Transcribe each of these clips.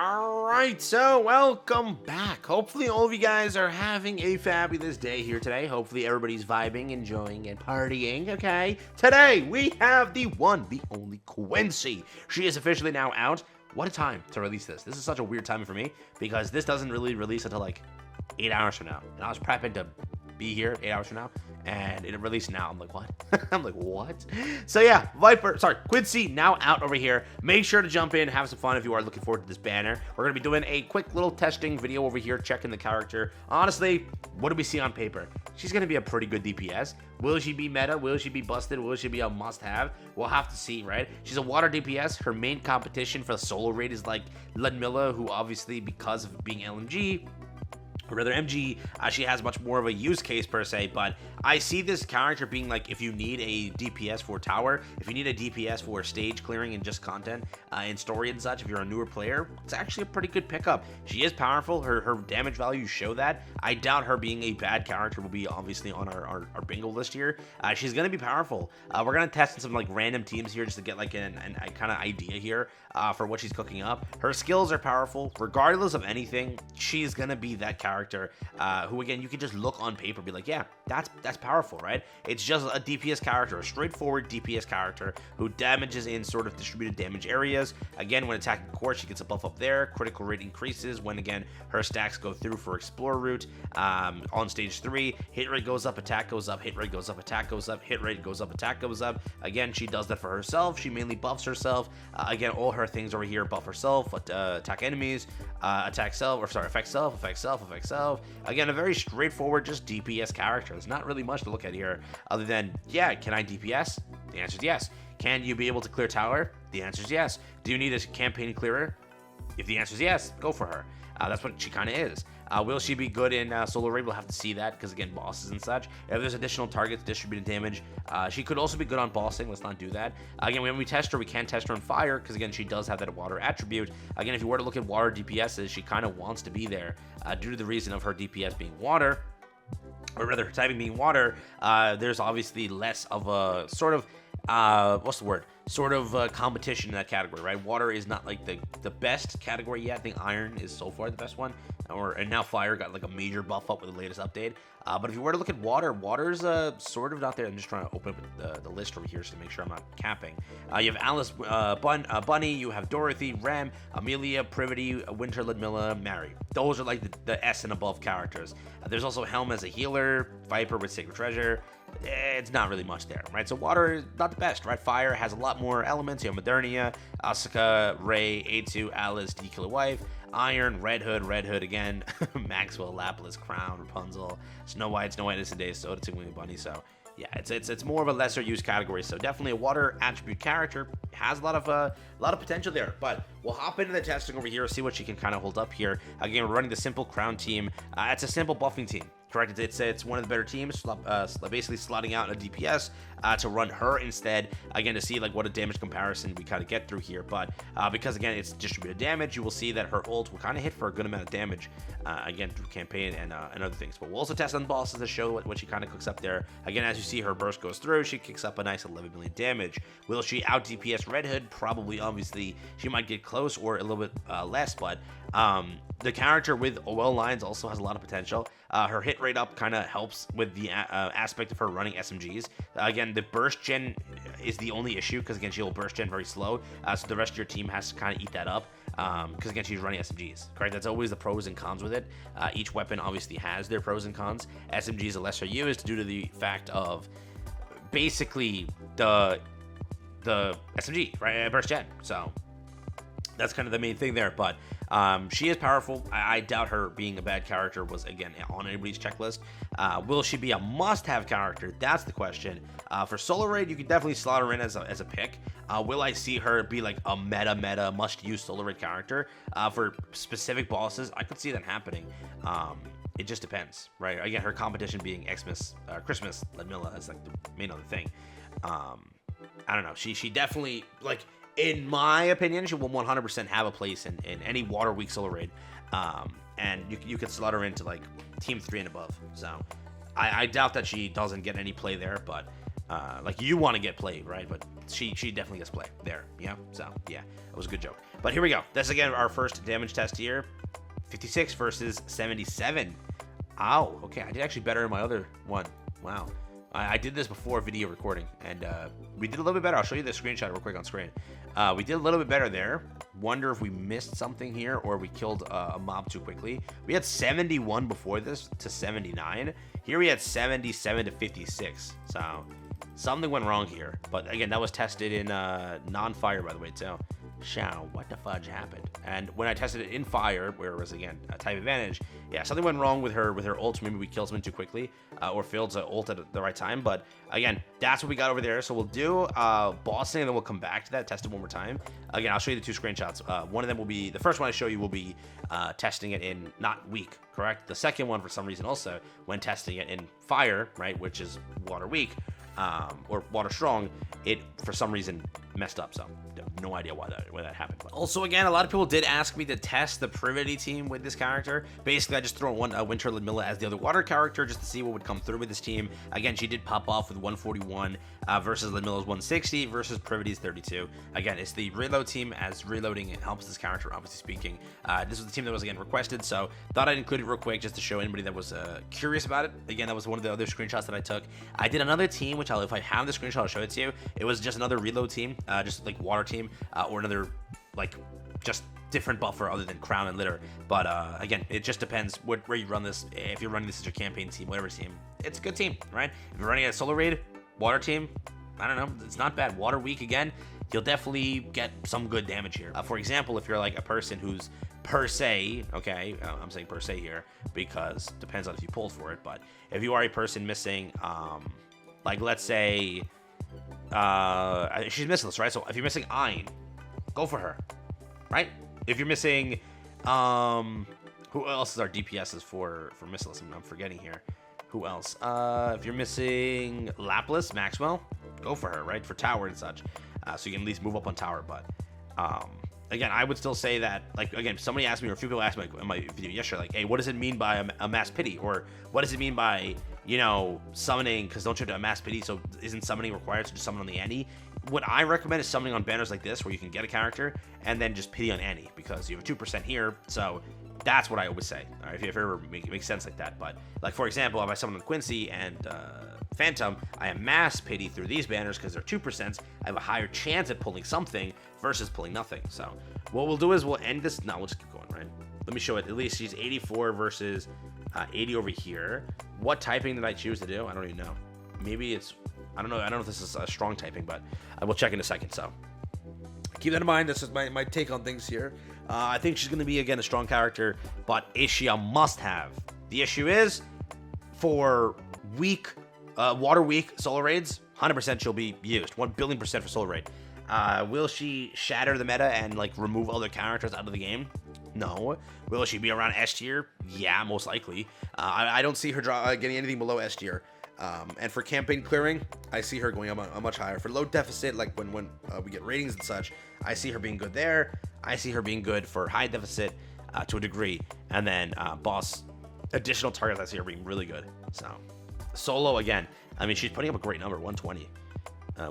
Alright, so welcome back. Hopefully all of you guys are having a fabulous day here today. Hopefully everybody's vibing, enjoying, and partying, okay? Today, we have the one, the only QUENCY. She is officially now out. What a time to release this. This is such a weird timing for me, because this doesn't really release until like 8 hours from now. And I was prepping to be here 8 hours from now, and it released now. I'm like, what? I'm like, what? So yeah, QUENCY now out over here. Make sure to jump in, have some fun if you are looking forward to this banner. We're gonna be doing a quick little testing video over here, checking the character. Honestly, what do we see on paper? She's gonna be a pretty good DPS. Will she be meta? Will she be busted? Will she be a must-have? We'll have to see, right? She's a water DPS. Her main competition for the solo raid is like Ludmilla, who obviously, because of being LMG, or rather MG, she has much more of a use case per se, but I see this character being like, if you need a DPS for tower, if you need a DPS for stage clearing and just content and story and such, if you're a newer player, it's actually a pretty good pickup. She is powerful. Her damage values show that. I doubt her being a bad character will be obviously on our bingo list here. She's going to be powerful. We're going to test some like random teams here just to get like a kind of idea here for what she's cooking up. Her skills are powerful. Regardless of anything, she's going to be that character who, again, you can just look on paper and be like, yeah, that's powerful, right? It's just a DPS character, a straightforward DPS character who damages in sort of distributed damage areas. Again, when attacking core, she gets a buff up there. Critical rate increases when, again, her stacks go through for Explorer route. On stage 3, hit rate goes up, attack goes up, hit rate goes up, attack goes up, hit rate goes up, attack goes up. Again, she does that for herself. She mainly buffs herself. Again, all her things over here buff herself, attack enemies, affect self, affect self, affect self. Again, a very straightforward, just DPS character. There's not really much to look at here other than, yeah, can I DPS? The answer is yes. Can you be able to clear tower? The answer is yes. Do you need a campaign clearer? If the answer is yes, go for her. That's what she kind of is. Will she be good in solo raid? We'll have to see that, because again, bosses and such. If there's additional targets, distributed damage, she could also be good on bossing. Let's not do that. Again, when we test her, we can test her on fire, because again, she does have that water attribute. Again, if you were to look at water DPSs, she kind of wants to be there due to the reason of her DPS being water, or rather her typing being water. There's obviously less of a sort of what's the word? Sort of competition in that category, right? Water is not like the best category yet. I think iron is so far the best one, and now fire got like a major buff up with the latest update. But if you were to look at water's sort of not there. I'm just trying to open up the list over here just to make sure I'm not capping. You have Alice, Bunny, you have Dorothy, Rem, Amelia, Privity, Winter, Ludmilla, Mary. Those are like the S and above characters. There's also Helm as a healer, Viper with Sacred Treasure. It's not really much there, right? So water is not the best, right? Fire has a lot more elements. You have Modernia, Asuka, Ray, A2, Alice, D-Killer Wife, Iron, Red Hood again, Maxwell, Lapis, Crown, Rapunzel, Snow White is today, Soda, Tingling Bunny. So yeah, it's more of a lesser used category. So definitely a water attribute character, has a lot of potential there. But we'll hop into the testing over here, see what she can kind of hold up here. Again, we're running the simple Crown team. It's a simple buffing team. Correct. It's one of the better teams, basically slotting out a DPS to run her instead, again, to see like what a damage comparison we kind of get through here. But because again it's distributed damage, you will see that her ult will kind of hit for a good amount of damage, again, through campaign and other things. But we'll also test on bosses to show what she kind of cooks up there. Again, as you see, her burst goes through, she kicks up a nice 11 million damage. Will she out DPS Red Hood? Probably. Obviously she might get close or a little bit less, but the character with oil lines also has a lot of potential. Her hit rate up kind of helps with the aspect of her running SMGs. Again, the burst gen is the only issue, because again, she'll burst gen very slow, so the rest of your team has to kind of eat that up, because again, she's running SMGs, correct? That's always the pros and cons with it. Each weapon obviously has their pros and cons. SMGs are lesser used due to the fact of basically the SMG, right? Burst gen. So that's kind of the main thing there. But she is powerful. I doubt her being a bad character was, again, on anybody's checklist. Will she be a must-have character? That's the question. For solo raid, you can definitely slot her in as a pick. Will I see her be like a meta must-use solo raid character? For specific bosses, I could see that happening. It just depends, right? Again, her competition being Christmas, Ludmilla is like the main other thing. I don't know. She definitely, like, in my opinion, she will 100% have a place in any water weak solo raid. And you could slot her into like team 3 and above. So I doubt that she doesn't get any play there, but like, you want to get played, right? But she definitely gets play there. Yeah, so yeah, it was a good joke. But here we go. That's again our first damage test here. 56 versus 77. Ow. Okay, I did actually better in my other one. Wow. I did this before video recording, and we did a little bit better. I'll show you the screenshot real quick on screen. We did a little bit better there. Wonder if we missed something here or we killed a mob too quickly. We had 71 before this to 79. Here we had 77 to 56. So something went wrong here. But again, that was tested in non-fire, by the way, too. Shao, what the fudge happened? And when I tested it in fire, where it was again a type advantage, yeah, something went wrong with her ult. Maybe we killed someone too quickly, or failed to ult at the right time. But again, that's what we got over there. So we'll do bossing, and then we'll come back to that, test it one more time. Again, I'll show you the two screenshots. One of them will be the first one I show you will be testing it in not weak, correct? The second one, for some reason, also when testing it in fire, right, which is water weak. Or water strong, it for some reason messed up. So no idea why that happened. But also, again, a lot of people did ask me to test the Privity team with this character. Basically, I just throw one Winter Ludmilla as the other water character just to see what would come through with this team. Again, she did pop off with 141 versus Ludmilla's 160 versus Privity's 32. Again, it's the reload team, as reloading it helps this character, obviously speaking. This was the team that was again requested, so thought I'd include it real quick just to show anybody that was curious about it. Again, that was one of the other screenshots that I took. I did another team, which if I have the screenshot, I'll show it to you. It was just another reload team, just like water team, or another like just different buffer other than crown and litter. But again, it just depends where you run this. If you're running this as your campaign team, whatever team, it's a good team, right? If you're running a solo raid water team, I don't know, it's not bad. Water weak again, you'll definitely get some good damage here. For example, if you're like a person who's per se, okay, I'm saying per se here because depends on if you pulled for it, but if you are a person missing like let's say she's missiless, right? So if you're missing Ein, go for her, right? If you're missing who else is our DPSs for missiless? I'm forgetting here. Who else? If you're missing Lapis, Maxwell, go for her, right? For tower and such. So you can at least move up on tower, but again, I would still say that, like, again, somebody asked me, or a few people asked me in my video yesterday, like, hey, what does it mean by a mass pity? Or what does it mean by, you know, summoning, because don't you have to mass pity, so isn't summoning required to just summon on the Annie? What I recommend is summoning on banners like this, where you can get a character, and then just pity on Annie, because you have a 2% here, so that's what I always say, all right, if it ever makes sense like that. But, like, for example, if I summon on Quincy and Phantom, I have mass pity through these banners because they're 2%. I have a higher chance at pulling something versus pulling nothing. So what we'll do is we'll end this. No, we'll just keep going, right? Let me show it. At least she's 84 versus 80 over here. What typing did I choose to do? I don't even know. Maybe it's, I don't know if this is a strong typing, but I will check in a second. So keep that in mind. This is my take on things here. I think she's going to be, again, a strong character, but is she a must-have? The issue is, for weak, water weak solo raids, 100% she'll be used. 1 billion % for solo raid. Will she shatter the meta and, like, remove other characters out of the game? No. Will she be around S tier? Yeah, most likely. I don't see her getting anything below S tier. And for campaign clearing, I see her going a much higher. For load deficit, like when we get ratings and such, I see her being good there. I see her being good for high deficit to a degree. And then boss additional targets, I see her being really good. So solo, again, I mean, she's putting up a great number, 120,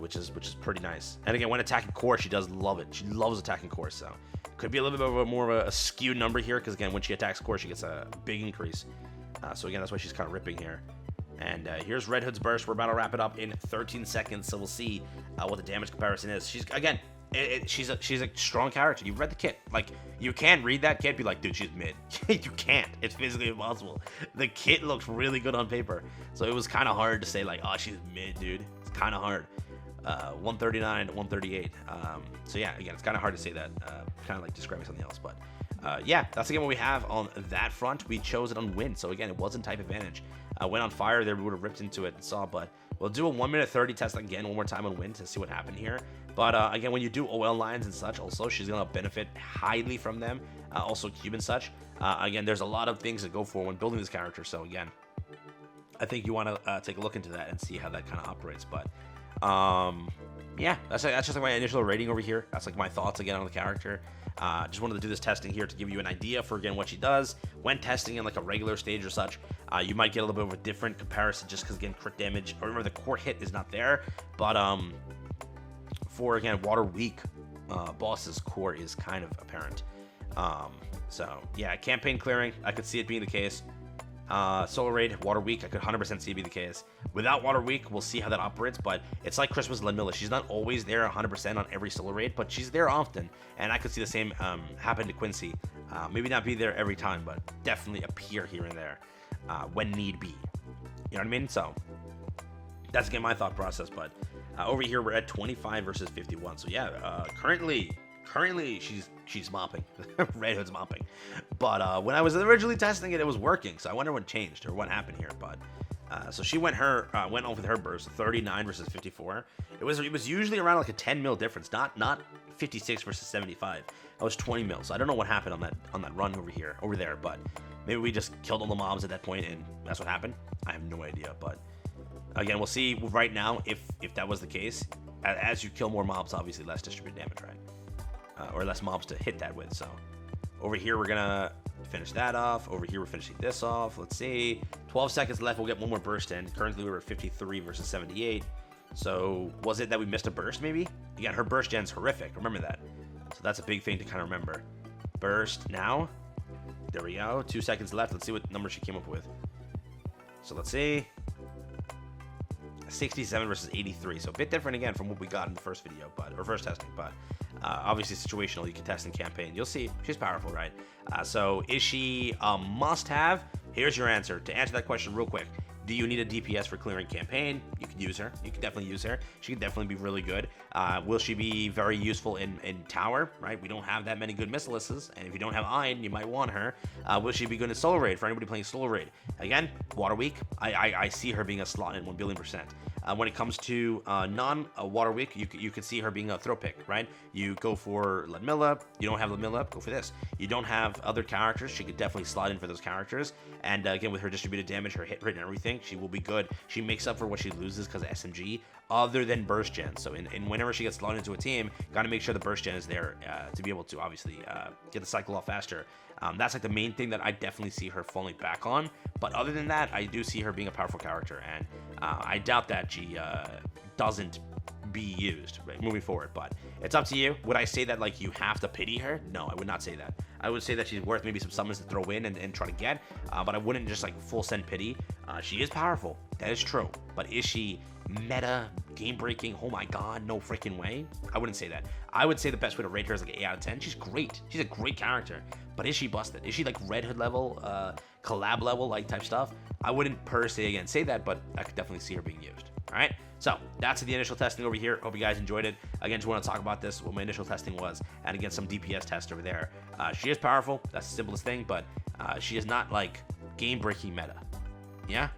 which is pretty nice. And again, when attacking core, she does love it. She loves attacking core, so could be a little bit of a more of a skewed number here, because again, when she attacks core, she gets a big increase. So again, that's why she's kind of ripping here. And here's Red Hood's burst. We're about to wrap it up in 13 seconds, so we'll see what the damage comparison is. She's, again, she's a strong character. You've read the kit. Like, you can't read that kit, be like, dude, she's mid. You can't. It's physically impossible. The kit looks really good on paper, so it was kind of hard to say, like, oh, she's mid, dude. It's kind of hard. 139 to 138. So yeah, again, it's kind of hard to say that. Kind of like describing something else, but yeah, that's again what we have on that front. We chose it on win, so again, it wasn't type advantage. Went on fire there, we would have ripped into it and saw, but we'll do a 1 minute 30 test again one more time on win to see what happened here. But again, when you do OL lines and such, also she's gonna benefit highly from them. Also cube and such. Again, there's a lot of things to go for when building this character, so again, I think you want to take a look into that and see how that kind of operates. But yeah, that's just like my initial rating over here. That's like my thoughts again on the character. Just wanted to do this testing here to give you an idea for, again, what she does. When testing in like a regular stage or such, you might get a little bit of a different comparison just because, again, crit damage, or remember the core hit is not there. But for, again, water weak boss's core is kind of apparent. So yeah, campaign clearing, I could see it being the case. Solar Raid, Water Week, I could 100% see it be the case. Without Water Week, we'll see how that operates, but it's like Christmas Lemilla. She's not always there 100% on every Solar Raid, but she's there often, and I could see the same happen to Quincy. Maybe not be there every time, but definitely appear here and there when need be. You know what I mean? So that's, again, my thought process, but over here, we're at 25 versus 51. So yeah, currently she's mopping. Red Hood's mopping. But when I was originally testing it, it was working. So I wonder what changed or what happened here. But so she went on with her burst, 39 versus 54. It was usually around like a 10 mil difference, not 56 versus 75. That was 20 mil. So I don't know what happened on that run over there. But maybe we just killed all the mobs at that point, and that's what happened. I have no idea. But again, we'll see right now if that was the case. As you kill more mobs, obviously less distributed damage, right? Or less mobs to hit that with. So over here, we're gonna finish that off. Over here, we're finishing this off. Let's see, 12 seconds left. We'll get one more burst in. Currently, we're at 53 versus 78. So was it that we missed a burst? Maybe. Again, her burst gen's horrific. Remember that. So that's a big thing to kind of remember. Burst now. There we go. 2 seconds left. Let's see what number she came up with. So let's see. 67 versus 83, so a bit different again from what we got in the first video, or first testing, but obviously situational. You can test in campaign. You'll see she's powerful, right? So is she a must-have? Here's your answer. To answer that question real quick, do you need a DPS for clearing campaign? You can use her. You can definitely use her. She can definitely be really good. Will she be very useful in tower, right? We don't have that many good missilisses, and if you don't have Iron, you might want her. Will she be good in Solar Raid for anybody playing Solar Raid? Again, Water Week, I see her being a slot in 1 billion%. When it comes to non-Water Week, you can see her being a throw pick, right? You go for Lemilla. You don't have Lemilla, go for this. You don't have other characters, she could definitely slot in for those characters. And again, with her distributed damage, her hit rate and everything, she will be good. She makes up for what she loses because of SMG, other than burst gen. So whenever she gets slotted into a team, got to make sure the burst gen is there to be able to obviously get the cycle off faster. That's like the main thing that I definitely see her falling back on. But other than that, I do see her being a powerful character, and I doubt that she doesn't be used moving forward. But it's up to you. Would I say that like you have to pity her? No, I would not say that. I would say that she's worth maybe some summons to throw in and try to get, but I wouldn't just like full send pity. She is powerful, that is true, but is she meta, game breaking? Oh my god, no freaking way. I wouldn't say that. I would say the best way to rate her is like 8 out of 10. She's great. She's a great character, but is she busted? Is she like Red Hood level, collab level, like type stuff? I wouldn't per se again say that, but I could definitely see her being used. All right, so that's the initial testing over here. Hope you guys enjoyed it. Again, just want to talk about this, what my initial testing was, and again, some DPS test over there. She is powerful. That's the simplest thing, but she is not like game-breaking meta. Yeah?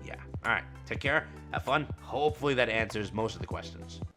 Yeah. All right, take care. Have fun. Hopefully that answers most of the questions.